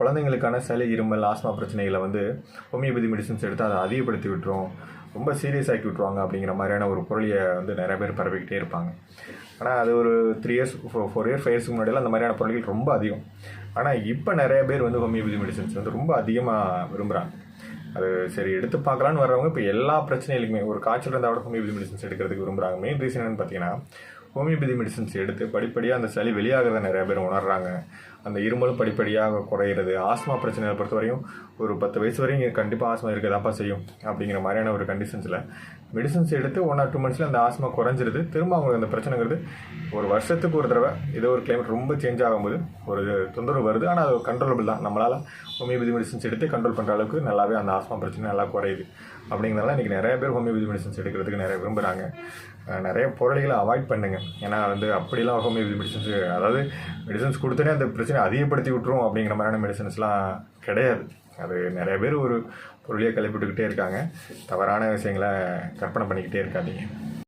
குழந்தைங்களுக்கான சளி, இருமல், ஆஸ்மா பிரச்சனைகளை வந்து ஹோமியோபதி மெடிசன்ஸ் எடுத்து அதை அதிகப்படுத்தி விட்டுரும், ரொம்ப சீரியஸ் ஆக்கி விட்ருவாங்க அப்படிங்கிற மாதிரியான ஒரு பொருளியை வந்து நிறைய பேர் பரப்பிக்கிட்டே இருப்பாங்க. ஆனால் அது ஒரு 3 இயர்ஸ் 4 இயர் 5 இயர்ஸ்க்கு முன்னாடியெல்லாம் அந்த மாதிரியான பொருட்கள் ரொம்ப அதிகம். ஆனால் இப்போ நிறைய பேர் வந்து ஹோமியோபதி மெடிசன்ஸ் வந்து ரொம்ப அதிகமாக விரும்புகிறாங்க. அது சரி எடுத்து பார்க்கலான்னு வர்றவங்க இப்போ எல்லா பிரச்சனைகளுக்குமே ஒரு காய்ச்சல் இருந்தால் கூட ஹோமியோபதி மெடிசன்ஸ் எடுக்கிறதுக்கு விரும்புகிறாங்க. மெயின் ரீசன் என்னென்னு பார்த்தீங்கன்னா, ஹோமியோபதி மெடிசன்ஸ் எடுத்து படிப்படியாக அந்த சளி வெளியாகிறத நிறைய பேர் உணர்றாங்க. அந்த இருமலும் படிப்படியாக குறையிறது. ஆஸ்மா பிரச்சனைகளை பொறுத்த வரையும் ஒரு 10 வயசு வரையும் இங்கே கண்டிப்பாக ஆஸ்மா இருக்கதாப்பா செய்யும் அப்படிங்கிற மாதிரியான ஒரு கண்டிஷன்ஸில் மெடிசன்ஸ் எடுத்து 1 or 2 monthsல அந்த ஆஸ்மா குறைஞ்சிருது. திரும்ப அவங்களுக்கு அந்த பிரச்சனைங்கிறது ஒரு வருஷத்துக்கு ஒரு தடவை ஏதோ ஒரு கிளைமேட் ரொம்ப சேஞ்ச் ஆகும்போது ஒரு தொந்தரவு வருது. ஆனால் அது கண்ட்ரோலபிள் தான். நம்மளால் ஹோமியோபதி மெடிசன்ஸ் எடுத்து கண்ட்ரோல் பண்ணுற அளவுக்கு நல்லாவே அந்த ஆஸ்மா பிரச்சனை நல்லா குறையுது. அப்படிங்கிறதால இன்றைக்கி நிறைய பேர் ஹோமியோபதி மெடிசன்ஸ் எடுக்கிறதுக்கு நிறைய விரும்புகிறாங்க. நிறைய பொருள்களை அவாய்ட் பண்ணுங்க. ஏன்னா வந்து அப்படிலாம் ஹோமியோபதி மெடிசன்ஸ், அதாவது மெடிசன்ஸ் கொடுத்தனே அந்த பிரச்சனை அதிகப்படுத்தி விட்டுரும் அப்படிங்கிற மாதிரியான மெடிசன்ஸ்லாம் கிடையாது. அது நிறைய பேர் ஒரு பொருளையே கிளப்பிட்டுக்கிட்டே இருக்காங்க. தவறான விஷயங்களை கற்பனை பண்ணிக்கிட்டே இருக்காதீங்க.